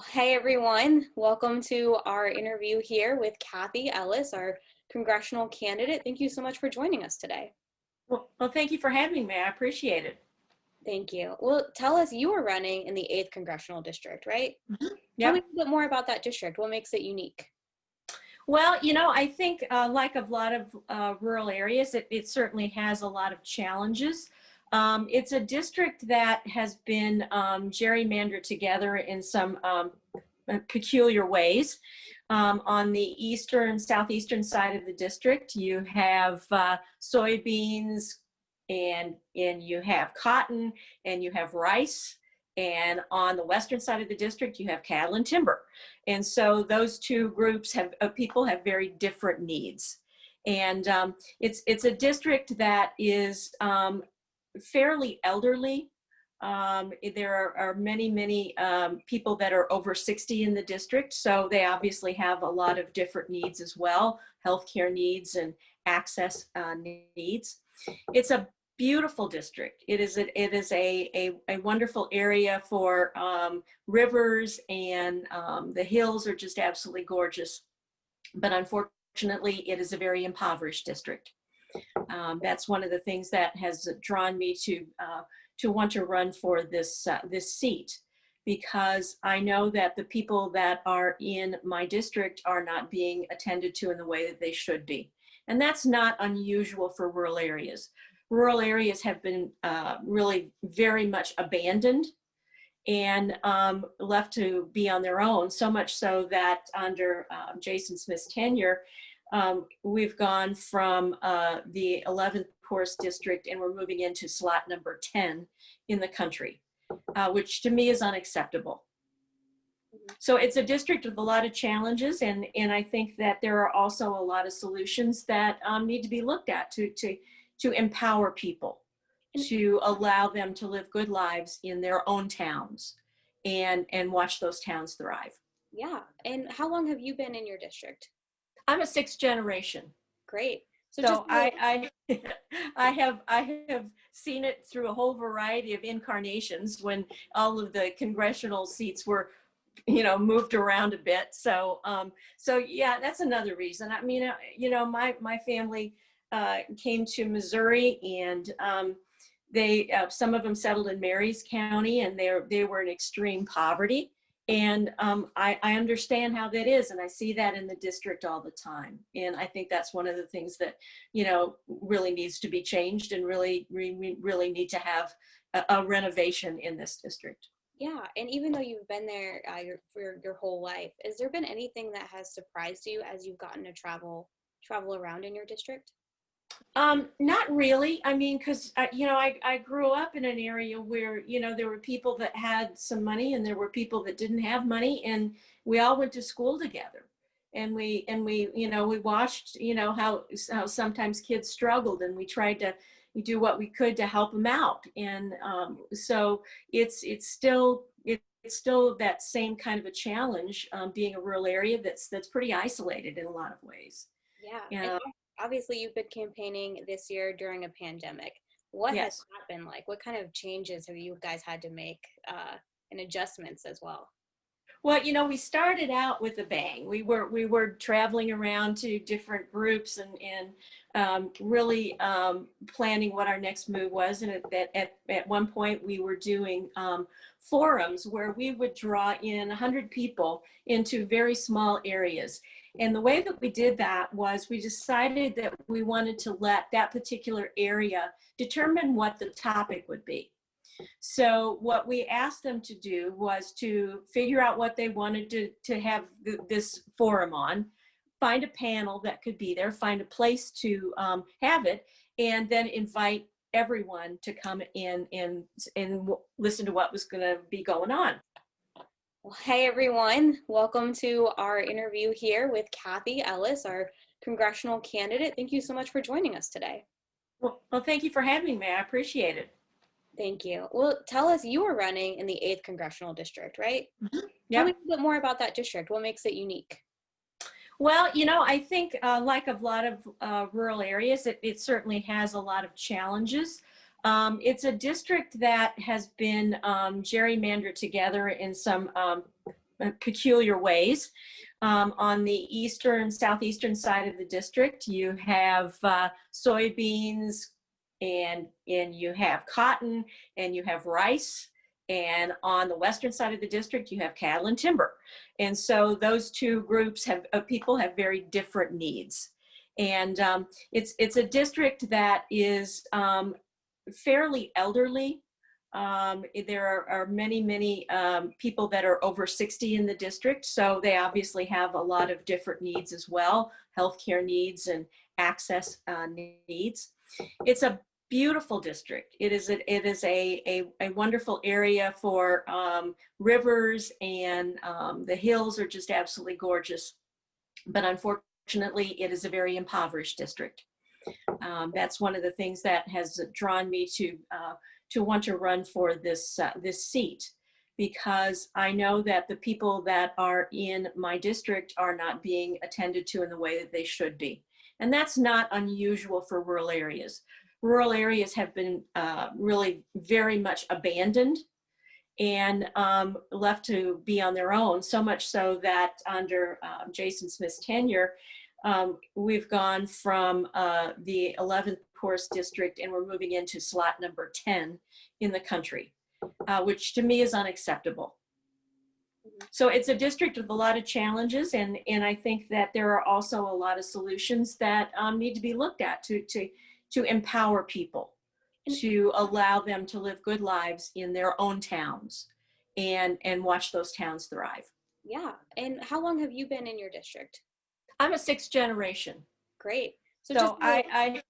Hey everyone, welcome to our interview here with Kathy Ellis, our congressional candidate. Thank you so much for joining us today. Well, thank you for having me. I appreciate it. Thank you. Well, tell us, you are running in the 8th Congressional District, right? Tell me Yep. a bit more about that district. What makes it unique? Well, I think like a lot of rural areas, it certainly has a lot of challenges. It's a district that has been gerrymandered together in some peculiar ways. On the southeastern side of the district, you have soybeans and you have cotton and you have rice. And on the western side of the district, you have cattle and timber. And so those two groups of people have very different needs. And it's a district that is fairly elderly. There are many people that are over 60 in the district, so they obviously have a lot of different needs as well, healthcare needs and access needs. It's a beautiful district. It is a wonderful area for rivers, and the hills are just absolutely gorgeous. But unfortunately, it is a very impoverished district. That's one of the things that has drawn me to want to run for this seat, because I know that the people that are in my district are not being attended to in the way that they should be. And that's not unusual for rural areas. Rural areas have been really very much abandoned and left to be on their own, so much so that under Jason Smith's tenure, we've gone from the 11th poorest district, and we're moving into slot number 10 in the country, which to me is unacceptable. So it's a district with a lot of challenges, and I think that there are also a lot of solutions that need to be looked at to empower people, to allow them to live good lives in their own towns and watch those towns thrive. Yeah, and how long have you been in your district? I'm a sixth generation. Great. So I have seen it through a whole variety of incarnations when all of the congressional seats were, moved around a bit. So yeah, that's another reason. I mean, my family came to Missouri, and they some of them settled in Marys County, and they were in extreme poverty. And I understand how that is, and I see that in the district all the time. And I think that's one of the things that, really needs to be changed, and really need to have a renovation in this district. Yeah, and even though you've been there for your whole life, has there been anything that has surprised you as you've gotten to travel around in your district? Not really. I mean, because I grew up in an area where there were people that had some money, and there were people that didn't have money, and we all went to school together, and we we watched how sometimes kids struggled, and we tried to do what we could to help them out. And so it's still that same kind of a challenge, being a rural area that's pretty isolated in a lot of ways. Yeah, and Yeah. obviously you've been campaigning this year during a pandemic. What has Yes. that been like? What kind of changes have you guys had to make and adjustments as well? Well, we started out with a bang. We were traveling around to different groups, and really planning what our next move was. And at one point, we were doing forums where we would draw in 100 people into very small areas. And the way that we did that was we decided that we wanted to let that particular area determine what the topic would be. So what we asked them to do was to figure out what they wanted to have this forum on, find a panel that could be there, find a place to have it, and then invite everyone to come in and listen to what was going to be going on. Well, hey everyone, welcome to our interview here with Kathy Ellis, our congressional candidate. Thank you so much for joining us today. Well, thank you for having me. I appreciate it. Thank you. Well, tell us, you are running in the 8th Congressional District, right? Tell me Yep. a bit more about that district. What makes it unique? Well, I think like a lot of rural areas, it certainly has a lot of challenges. It's a district that has been gerrymandered together in some peculiar ways. On the southeastern side of the district, you have soybeans, and you have cotton, and you have rice. And on the western side of the district, you have cattle and timber. And so those two groups of people have very different needs. And it's a district that is fairly elderly. There are many people that are over 60 in the district, so they obviously have a lot of different needs as well, healthcare needs and access needs. It's a beautiful district. It is a wonderful area for rivers, and the hills are just absolutely gorgeous. But unfortunately, it is a very impoverished district. That's one of the things that has drawn me to want to run for this seat, because I know that the people that are in my district are not being attended to in the way that they should be. And that's not unusual for rural areas. Rural areas have been really very much abandoned and left to be on their own, so much so that under Jason Smith's tenure, we've gone from the 11th poorest district, and we're moving into slot number 10 in the country, which to me is unacceptable. So it's a district with a lot of challenges, and I think that there are also a lot of solutions that need to be looked at to empower people, to allow them to live good lives in their own towns and watch those towns thrive. Yeah. And how long have you been in your district? I'm a sixth generation. Great. So I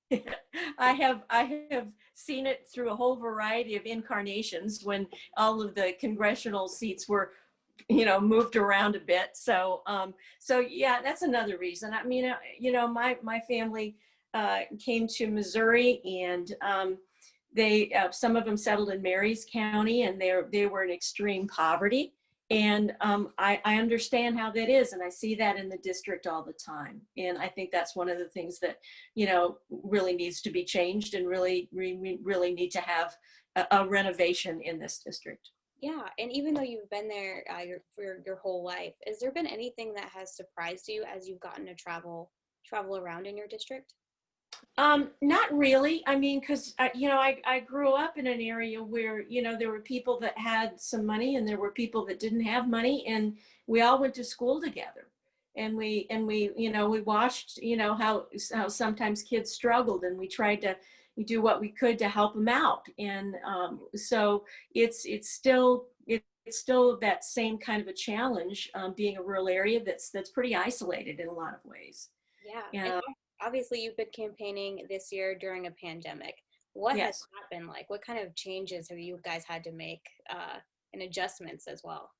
have seen it through a whole variety of incarnations when all of the congressional seats were, moved around a bit. So yeah, that's another reason. I mean, my family came to Missouri, and they some of them settled in Marys County, and they were in extreme poverty. And I understand how that is, and I see that in the district all the time. And I think that's one of the things that, really needs to be changed, and really need to have a renovation in this district. Yeah, and even though you've been there for your whole life, has there been anything that has surprised you as you've gotten to travel around in your district? Not really. I mean, because I grew up in an area where there were people that had some money, and there were people that didn't have money, and we all went to school together, and we we watched how sometimes kids struggled, and we tried to do what we could to help them out. And so it's still that same kind of a challenge, being a rural area that's pretty isolated in a lot of ways. Yeah. And obviously you've been campaigning this year during a pandemic. What has Yes. that been like? What kind of changes have you guys had to make and adjustments as well?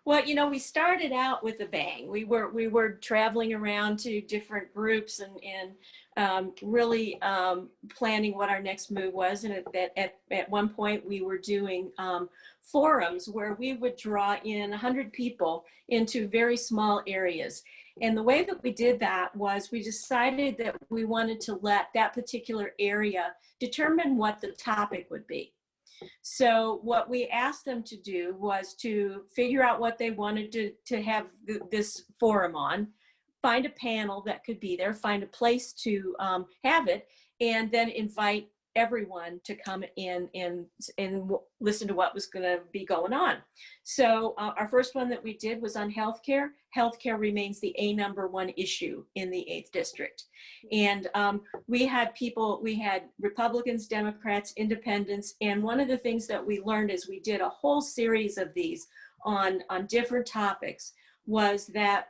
Well, we started out with a bang. We were traveling around to different groups, and really planning what our next move was. And at one point, we were doing forums where we would draw in 100 people into very small areas. And the way that we did that was we decided that we wanted to let that particular area determine what the topic would be. So what we asked them to do was to figure out what they wanted to have this forum on, find a panel that could be there, find a place to have it, and then invite everyone to come in and listen to what was going to be going on. So our first one that we did was on healthcare. Healthcare remains the #1 issue in the 8th district. And we had Republicans, Democrats, independents. And one of the things that we learned as we did a whole series of these on different topics was that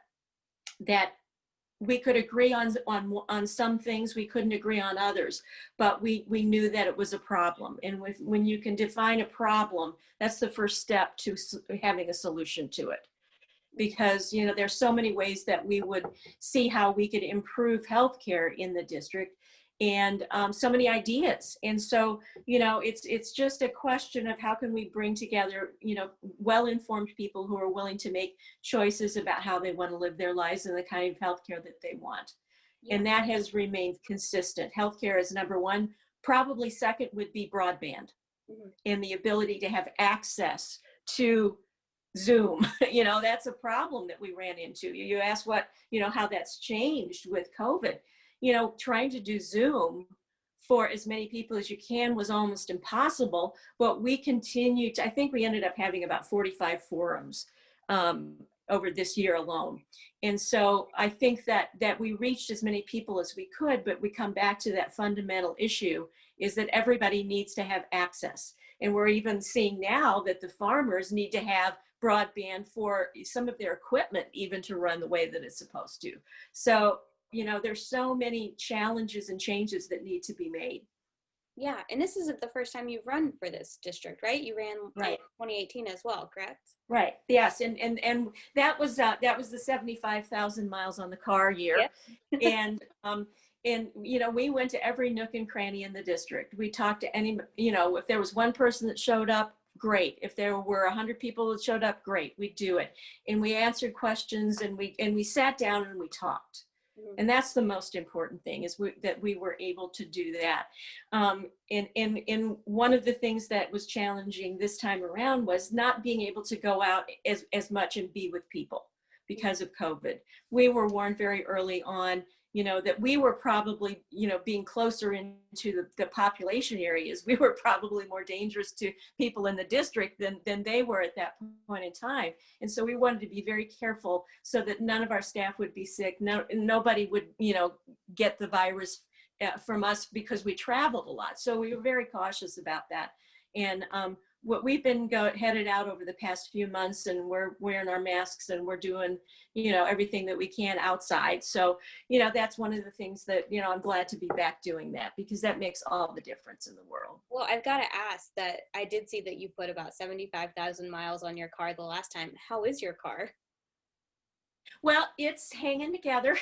we could agree on some things, we couldn't agree on others, but we knew that it was a problem. And when you can define a problem, that's the first step to having a solution to it. Because there's so many ways that we would see how we could improve healthcare in the district, and so many ideas. And so it's just a question of how can we bring together well-informed people who are willing to make choices about how they want to live their lives and the kind of healthcare that they want. Yeah. And that has remained consistent. Healthcare is #1. Probably second would be broadband, and the ability to have access to Zoom. That's a problem that we ran into. You asked how that's changed with COVID. Trying to do Zoom for as many people as you can was almost impossible, but we continued to, I think we ended up having about 45 forums um, over this year alone. And so I think that we reached as many people as we could, but we come back to that fundamental issue is that everybody needs to have access. And we're even seeing now that the farmers need to have broadband for some of their equipment even to run the way that it's supposed to. So, there's so many challenges and changes that need to be made. Yeah, and this isn't the first time you've run for this district, right? You ran in Right. 2018 as well, correct? Right. Yes. And that was the 75,000 miles on the car year. Yeah. And we went to every nook and cranny in the district. We talked to any, if there was one person that showed up, great. If there were 100 people that showed up, great. We'd do it. And we answered questions and we sat down and we talked. And that's the most important thing is that we were able to do that. And one of the things that was challenging this time around was not being able to go out as much and be with people because of COVID. We were warned very early on, that we were probably, being closer into the population areas, we were probably more dangerous to people in the district than they were at that point in time. And so we wanted to be very careful so that none of our staff would be sick. Nobody would, get the virus from us because we traveled a lot. So we were very cautious about that. And what we've been headed out over the past few months, and we're wearing our masks and we're doing, everything that we can outside. So, that's one of the things that, I'm glad to be back doing that because that makes all the difference in the world. Well, I've got to ask that I did see that you put about 75,000 miles on your car the last time. How is your car? Well, it's hanging together.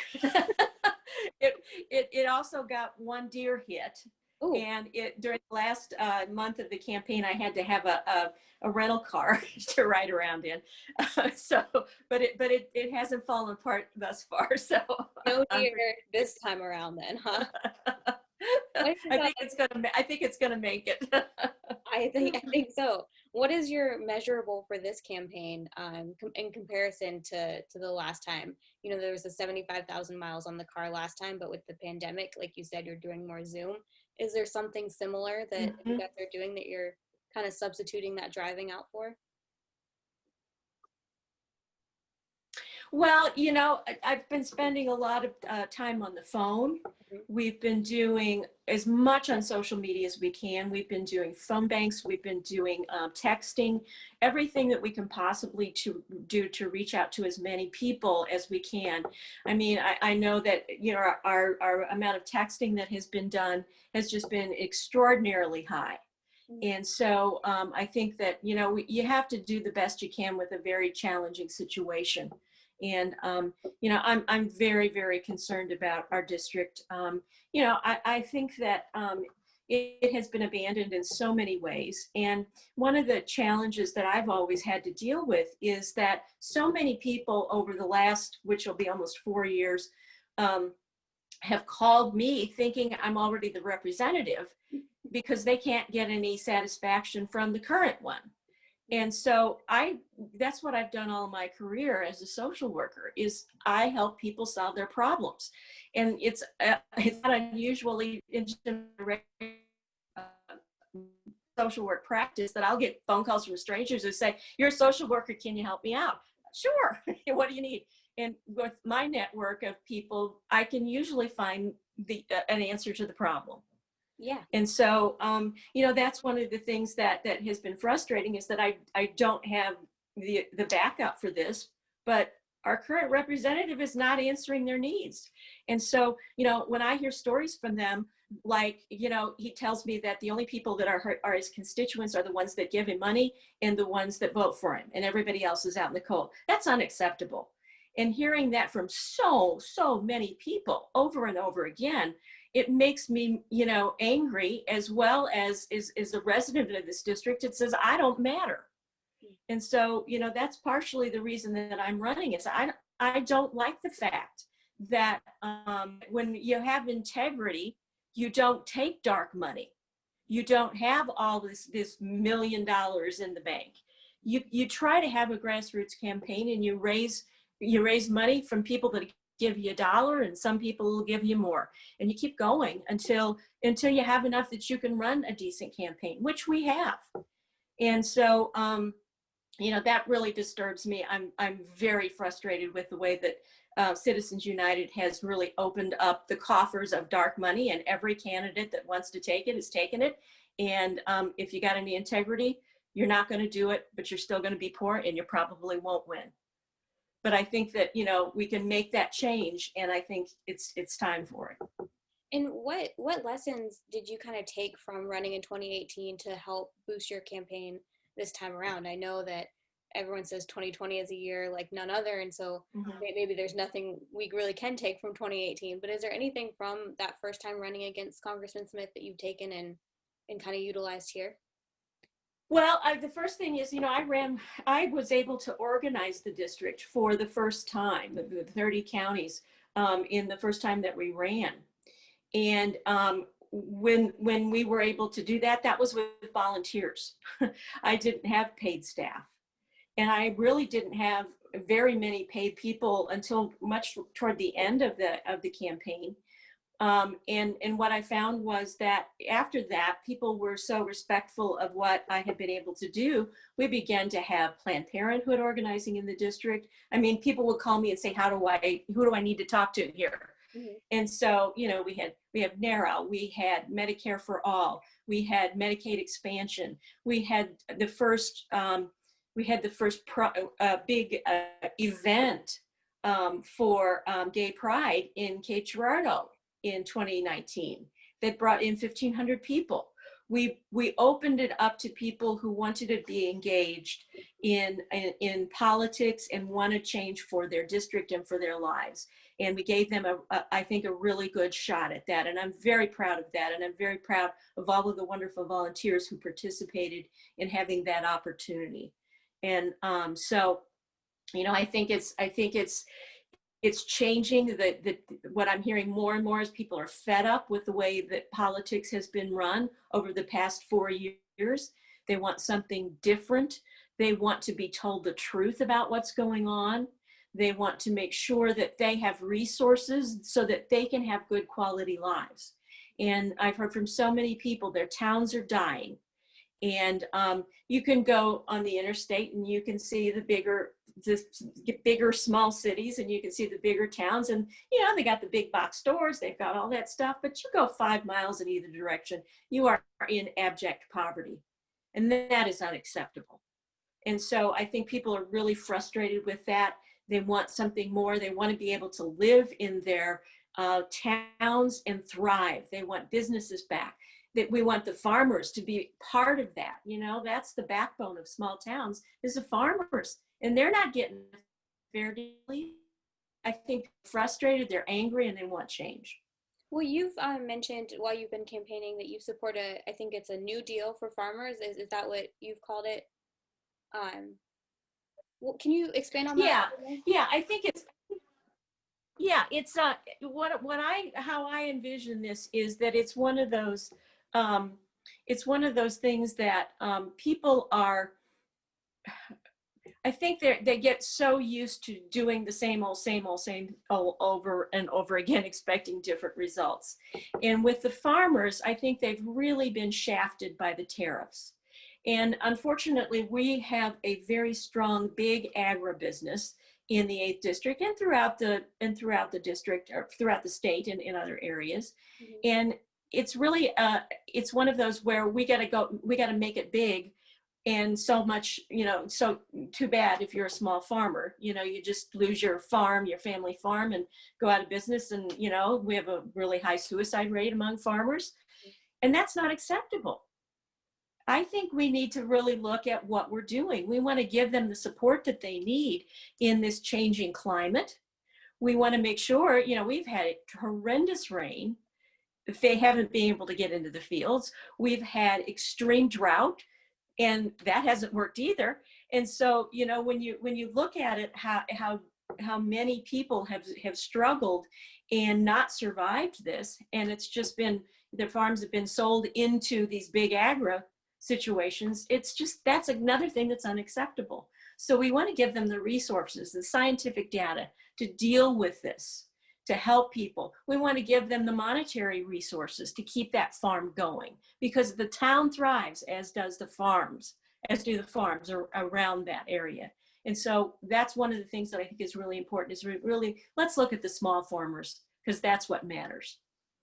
It also got one deer hit. Ooh. And during the last month of the campaign, I had to have a rental car to ride around in. But it hasn't fallen apart thus far. So no deer this time around, then, huh? I think it's gonna make it. I think so. What is your measurable for this campaign in comparison to the last time? There was the 75,000 miles on the car last time, but with the pandemic, like you said, you're doing more Zoom. Is there something similar that you guys are doing that you're kind of substituting that driving out for? Well, I've been spending a lot of time on the phone. We've been doing as much on social media as we can. We've been doing phone banks. We've been doing texting, everything that we can possibly do to reach out to as many people as we can. I mean, I know that, our amount of texting that has been done has just been extraordinarily high. And so I think that, you have to do the best you can with a very challenging situation. And, I'm very, very concerned about our district. I think that it has been abandoned in so many ways. And one of the challenges that I've always had to deal with is that so many people over the last, which will be almost 4 years, have called me thinking I'm already the representative because they can't get any satisfaction from the current one. And so that's what I've done all my career as a social worker is I help people solve their problems. And it's not unusually in social work practice that I'll get phone calls from strangers who say, "You're a social worker, can you help me out?" Sure, what do you need? And with my network of people, I can usually find an answer to the problem. Yeah. And so, that's one of the things that has been frustrating is that I don't have the backup for this, but our current representative is not answering their needs. And so, when I hear stories from them, like, he tells me that the only people that are his constituents are the ones that give him money and the ones that vote for him, and everybody else is out in the cold. That's unacceptable. And hearing that from so many people over and over again, it makes me, angry as well as a resident of this district. It says, I don't matter. And so, that's partially the reason that I'm running is I don't like the fact that when you have integrity, you don't take dark money. You don't have all this $1 million in the bank. you try to have a grassroots campaign, and you raise money from people that give you $1, and some people will give you more, and you keep going until you have enough that you can run a decent campaign, which we have. And so that really disturbs me. I'm very frustrated with the way that Citizens United has really opened up the coffers of dark money, and every candidate that wants to take it is taking it. And if you got any integrity, you're not going to do it, but you're still going to be poor, and you probably won't win. But I think that, we can make that change, and I think it's time for it. And what lessons did you kind of take from running in 2018 to help boost your campaign this time around? I know that everyone says 2020 is a year like none other, and so maybe there's nothing we really can take from 2018, but is there anything from that first time running against Congressman Smith that you've taken and kind of utilized here? Well, the first thing is, I was able to organize the district for the first time, the 30 counties, in the first time that we ran. And when we were able to do that, that was with volunteers. I didn't have paid staff. And I really didn't have very many paid people until much toward the end of the campaign. And what I found was that after that, people were so respectful of what I had been able to do. We began to have Planned Parenthood organizing in the district. I mean, people would call me and say, who do I need to talk to here? Mm-hmm. And so, we have NARA, we had Medicare for All, we had Medicaid expansion, we had the first big event for Gay Pride in Cape Girardeau in 2019 that brought in 1,500 people. We opened it up to people who wanted to be engaged in politics and want to change for their district and for their lives. And we gave them I think a really good shot at that. And I'm very proud of that. And I'm very proud of all of the wonderful volunteers who participated in having that opportunity. And so, I think it's changing. What I'm hearing more and more is people are fed up with the way that politics has been run over the past 4 years. They want something different. They want to be told the truth about what's going on. They want to make sure that they have resources so that they can have good quality lives. And I've heard from so many people, their towns are dying. And you can go on the interstate and you can see the bigger small cities, and you can see the bigger towns, and they got the big box stores, they've got all that stuff, but you go 5 miles in either direction, you are in abject poverty, and that is unacceptable. And so I think people are really frustrated with that. They want something more. They want to be able to live in their towns and thrive. They want businesses back. That we want the farmers to be part of that. That's the backbone of small towns, is the farmers, and they're not getting fair deal. I think they're frustrated, they're angry, and they want change. Well, you've mentioned while you've been campaigning that you support I think it's a new deal for farmers. Is that what you've called it? Well, can you expand on that? Yeah, I think it's how I envision this is that it's one of those things that people are, I think they get so used to doing the same old over and over again, expecting different results. And with the farmers, I think they've really been shafted by the tariffs. And unfortunately, we have a very strong, big agribusiness in the 8th district and throughout the district, or throughout the state and in other areas. Mm-hmm. And it's really, it's one of those where we got to make it big. And so much, so too bad if you're a small farmer, you just lose your farm, your family farm, and go out of business. And, we have a really high suicide rate among farmers, and that's not acceptable. I think we need to really look at what we're doing. We want to give them the support that they need in this changing climate. We want to make sure, we've had horrendous rain. They haven't been able to get into the fields. We've had extreme drought, and that hasn't worked either. And so, when you look at it, how many people have struggled and not survived this, and it's just been, their farms have been sold into these big agri situations, it's just, that's another thing that's unacceptable. So we want to give them the resources, the scientific data to deal with this, to help people. We want to give them the monetary resources to keep that farm going, because the town thrives, as does the farms, as do the farms around that area. And so that's one of the things that I think is really important, is really, let's look at the small farmers, because that's what matters.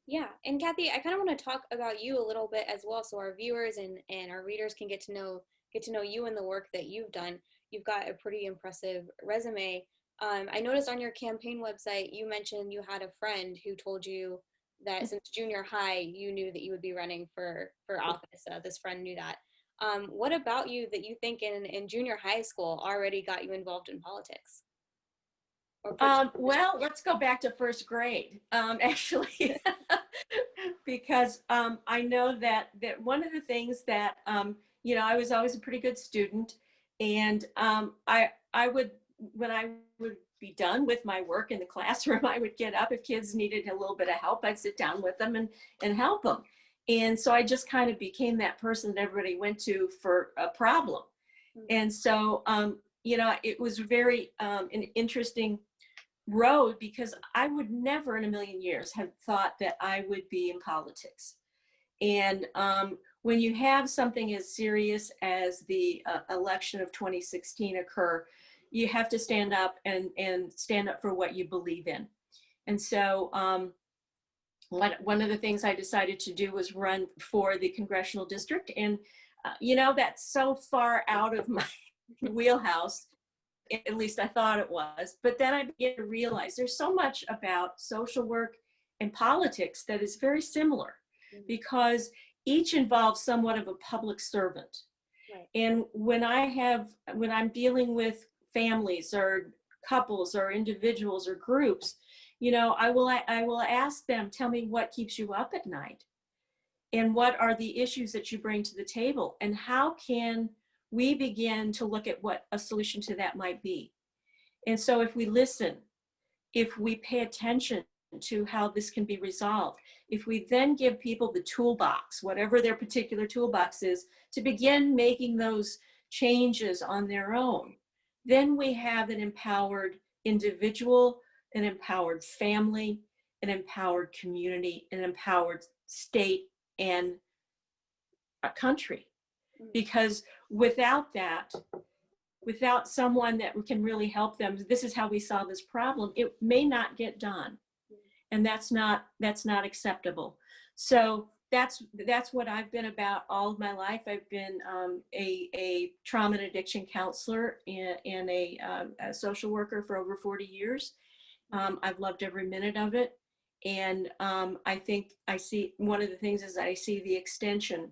Yeah, and Kathy, I kind of want to talk about you a little bit as well, so our viewers and our readers can get to know you and the work that you've done. You've got a pretty impressive resume. I noticed on your campaign website you mentioned you had a friend who told you that since junior high you knew that you would be running for office. This friend knew that. What about you that you think in junior high school already got you involved in politics? Well, let's go back to first grade, actually, because I know that one of the things that I was always a pretty good student, and I would, when I would be done with my work in the classroom, I would get up. If kids needed a little bit of help, I'd sit down with them and help them. And so I just kind of became that person that everybody went to for a problem. And so it was very an interesting road, because I would never in a million years have thought that I would be in politics. And when you have something as serious as the election of 2016 occur, you have to stand up and stand up for what you believe in. And so one of the things I decided to do was run for the Congressional District. And, that's so far out of my wheelhouse. At least I thought it was. But then I began to realize there's so much about social work and politics that is very similar, because each involves somewhat of a public servant. Right. And when I'm dealing with families or couples or individuals or groups, I will ask them, tell me what keeps you up at night, and what are the issues that you bring to the table, and how can we begin to look at what a solution to that might be. And so if we listen, if we pay attention to how this can be resolved, if we then give people the toolbox, whatever their particular toolbox is, to begin making those changes on their own, then we have an empowered individual, an empowered family, an empowered community, an empowered state and a country. Because without that, without someone that can really help them, this is how we solve this problem, it may not get done. And that's not acceptable. So that's what I've been about all of my life. I've been a trauma and addiction counselor and a social worker for over 40 years. I've loved every minute of it. And I think I see, one of the things is I see the extension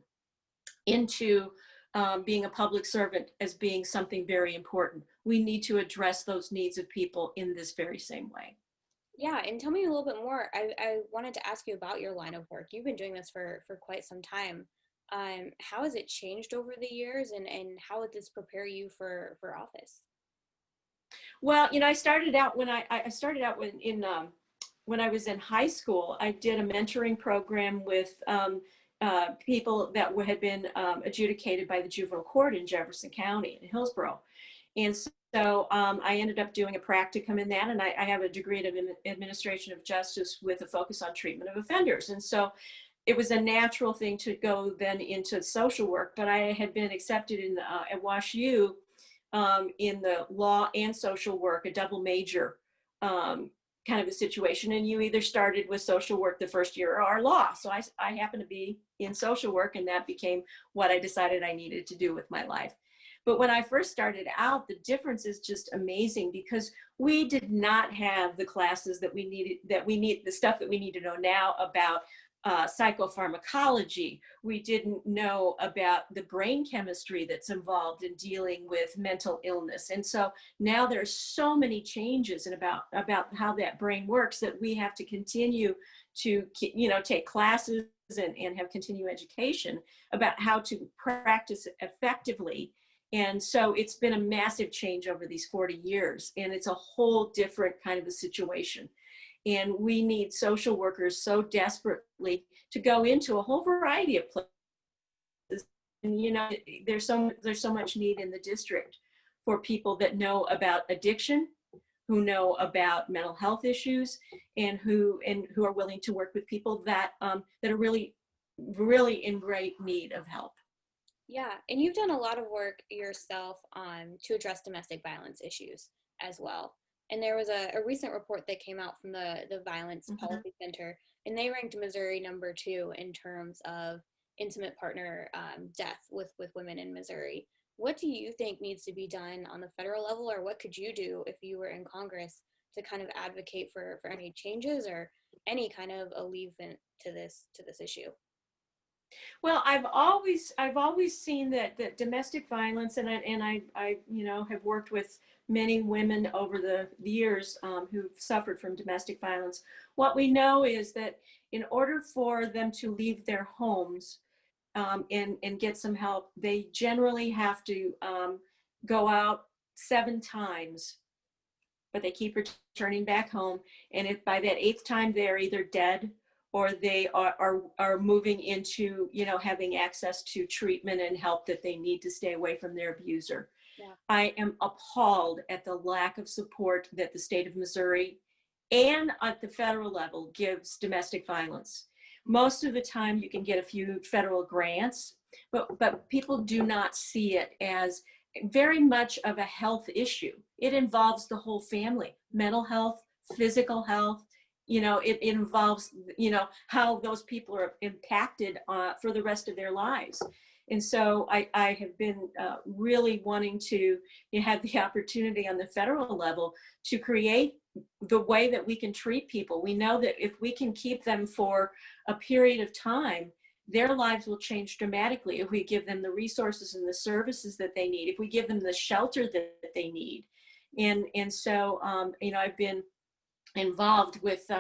into being a public servant as being something very important. We need to address those needs of people in this very same way. Yeah, and tell me a little bit more. I wanted to ask you about your line of work. You've been doing this for quite some time. How has it changed over the years, and how would this prepare you for office? Well, I started out when when I was in high school. I did a mentoring program with people that had been adjudicated by the juvenile court in Jefferson County in Hillsborough. And so I ended up doing a practicum in that, and I have a degree in administration of justice with a focus on treatment of offenders. And so it was a natural thing to go then into social work, but I had been accepted at WashU in the law and social work, a double major kind of a situation. And you either started with social work the first year or law. So I happened to be in social work, and that became what I decided I needed to do with my life. But when I first started out, the difference is just amazing, because we did not have the classes that we needed, the stuff that we need to know now about psychopharmacology. We didn't know about the brain chemistry that's involved in dealing with mental illness. And so now there's so many changes in about how that brain works, that we have to continue to, take classes and have continuing education about how to practice effectively. And so it's been a massive change over these 40 years, and it's a whole different kind of a situation. And we need social workers so desperately to go into a whole variety of places you know, there's so much need in the district for people that know about addiction, who know about mental health issues, and who are willing to work with people that that are really in great need of help. Yeah, and you've done a lot of work yourself to address domestic violence issues as well. And there was a recent report that came out from the Violence Mm-hmm. Policy Center, and they ranked Missouri #2 in terms of intimate partner death with women in Missouri. What do you think needs to be done on the federal level, or what could you do if you were in Congress to kind of advocate for any changes or any kind of alleviation to this issue? Well, I've always seen that domestic violence, and I you know have worked with many women over the years who've suffered from domestic violence. What we know is that in order for them to leave their homes and get some help, they generally have to go out 7 times, but they keep returning back home. And if by that 8th time they're either dead or they are moving into, you know, having access to treatment and help that they need to stay away from their abuser. Yeah. I am appalled at the lack of support that the state of Missouri and at the federal level gives domestic violence. Most of the time you can get a few federal grants, but people do not see it as very much of a health issue. It involves the whole family, mental health, physical health. You know, it involves, you know, how those people are impacted for the rest of their lives. And so I have been really wanting to have the opportunity on the federal level to create the way that we can treat people. We know that if we can keep them for a period of time, their lives will change dramatically if we give them the resources and the services that they need, if we give them the shelter that they need. And so, you know, I've been involved with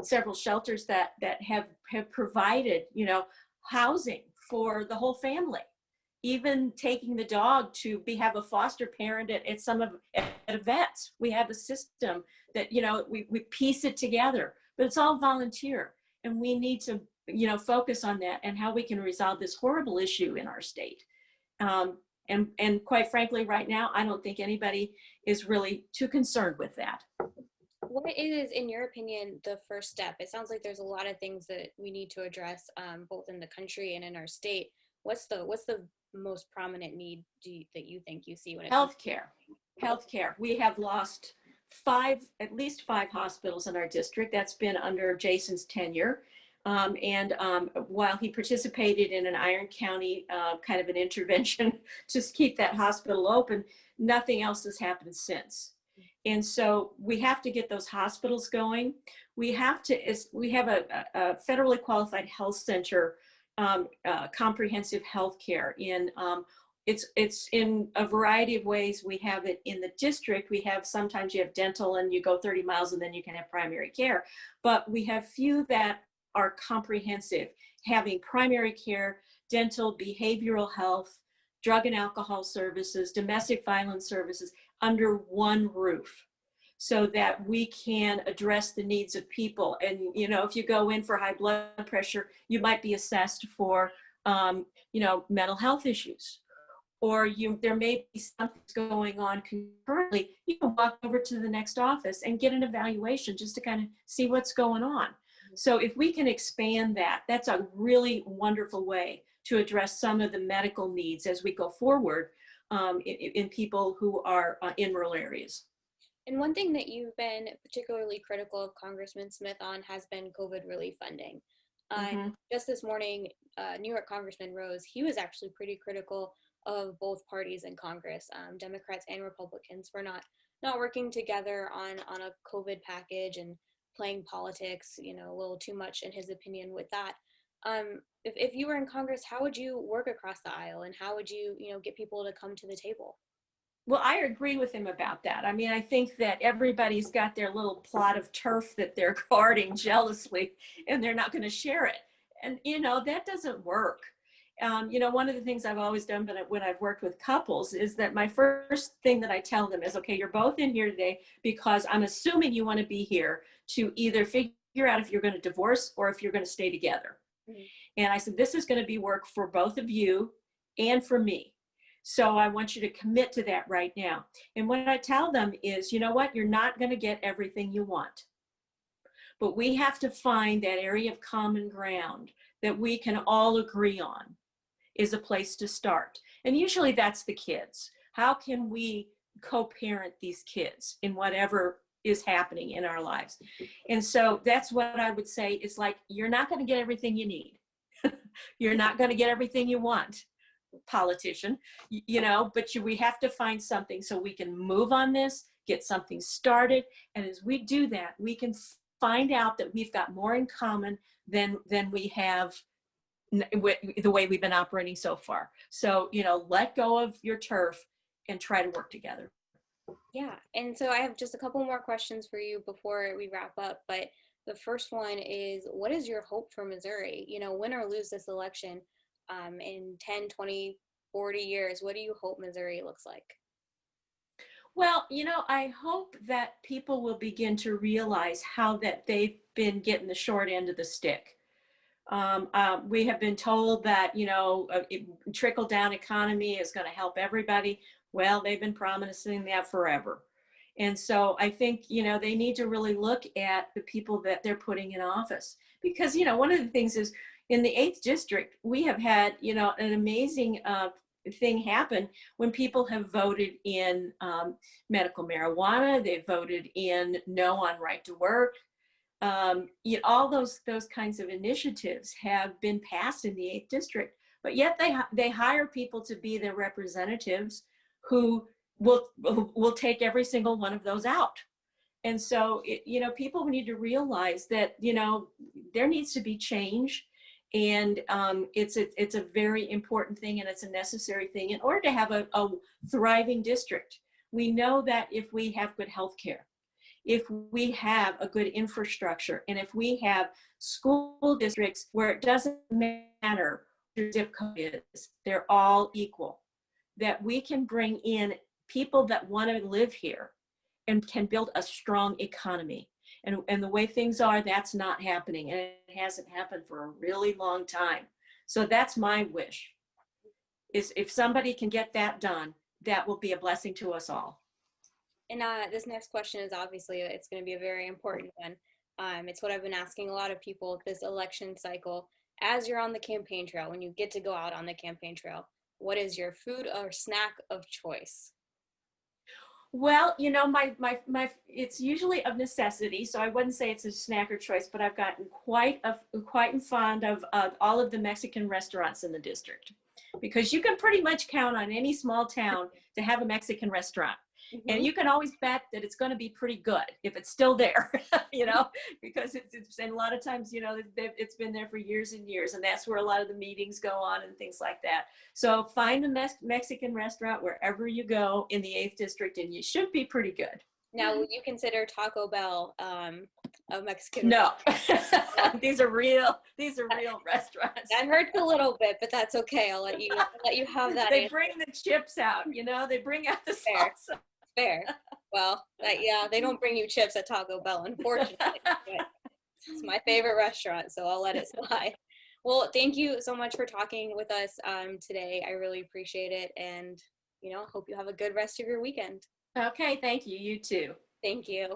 several shelters that have provided, you know, housing for the whole family, even taking the dog to have a foster parent at some of at a vet. We have a system that, you know, we piece it together, but it's all volunteer, and we need to, you know, focus on that and how we can resolve this horrible issue in our state. And quite frankly, right now, I don't think anybody is really too concerned with that. What is, in your opinion, the first step? It sounds like there's a lot of things that we need to address, both in the country and in our state. What's the most prominent need that you think you see when it comes to Healthcare. We have lost at least five hospitals in our district. That's been under Jason's tenure. While he participated in an Iron County kind of an intervention to keep that hospital open, nothing else has happened since. And so we have to get those hospitals going. We have a federally qualified health center, comprehensive health care. It's in a variety of ways. We have it in the district. Sometimes you have dental and you go 30 miles and then you can have primary care. But we have few that are comprehensive, having primary care, dental, behavioral health, drug and alcohol services, domestic violence services under one roof, so that we can address the needs of people. And, you know, if you go in for high blood pressure, you might be assessed for, you know, mental health issues, or there may be something going on concurrently. You can walk over to the next office and get an evaluation just to kind of see what's going on. So if we can expand that, that's a really wonderful way to address some of the medical needs as we go forward in people who are in rural areas. And one thing that you've been particularly critical of Congressman Smith on has been COVID relief funding. Just this morning, New York Congressman Rose, he was actually pretty critical of both parties in Congress, Democrats and Republicans, for not working together on a COVID package and playing politics, you know, a little too much in his opinion with that. If you were in Congress, how would you work across the aisle, and how would you, you know, get people to come to the table? Well, I agree with him about that. I mean, I think that everybody's got their little plot of turf that they're guarding jealously, and they're not going to share it. And, you know, that doesn't work. You know, one of the things I've always done when I've worked with couples is that my first thing that I tell them is, okay, you're both in here today because I'm assuming you want to be here to either figure out if you're going to divorce or if you're going to stay together. Mm-hmm. And I said, this is going to be work for both of you. and for me. So I want you to commit to that right now. And what I tell them is, you know what, you're not going to get everything you want, but we have to find that area of common ground that we can all agree on is a place to start. And usually that's the kids. How can we co-parent these kids in whatever is happening in our lives? And so that's what I would say. It's like, you're not going to get everything you need. You're not going to get everything you want, politician, but we have to find something so we can move on this, get something started. And as we do that, we can find out that we've got more in common than we have the way we've been operating so far. So, let go of your turf and try to work together. Yeah. And so I have just a couple more questions for you before we wrap up. But the first one is, what is your hope for Missouri? Win or lose this election, in 10, 20, 40 years, what do you hope Missouri looks like? Well, I hope that people will begin to realize how that they've been getting the short end of the stick. We have been told that, trickle down economy is going to help everybody. Well, they've been promising that forever. And so I think, they need to really look at the people that they're putting in office, because, one of the things is in the 8th district, we have had, an amazing thing happen when people have voted in medical marijuana. They voted in no on right to work. All those kinds of initiatives have been passed in the 8th district, but yet they hire people to be their representatives who will take every single one of those out. And so, people need to realize that, there needs to be change. And it's a very important thing, and it's a necessary thing in order to have a thriving district. We know that if we have good health care, if we have a good infrastructure, and if we have school districts where it doesn't matter what your zip code is, they're all equal, that we can bring in people that want to live here and can build a strong economy. And the way things are, that's not happening. And it hasn't happened for a really long time. So that's my wish, is if somebody can get that done, that will be a blessing to us all. And this next question is obviously, it's going to be a very important one. It's what I've been asking a lot of people this election cycle. As you're on the campaign trail, when you get to go out on the campaign trail, what is your food or snack of choice? Well, my it's usually of necessity, so I wouldn't say it's a snack or choice, but I've gotten quite fond of all of the Mexican restaurants in the district, because you can pretty much count on any small town to have a Mexican restaurant. Mm-hmm. And you can always bet that it's going to be pretty good if it's still there, because it's and a lot of times, it's been there for years and years, and that's where a lot of the meetings go on and things like that. So find a Mexican restaurant wherever you go in the 8th district, and you should be pretty good. Now, would you consider Taco Bell a Mexican? No, these are real restaurants. That hurts a little bit, but that's okay. I'll let you have that. They bring the chips out, they bring out the salsa. Fair. Well, they don't bring you chips at Taco Bell, unfortunately. It's my favorite restaurant, so I'll let it slide. Well, thank you so much for talking with us today. I really appreciate it, and hope you have a good rest of your weekend. Okay, thank you. You too. Thank you.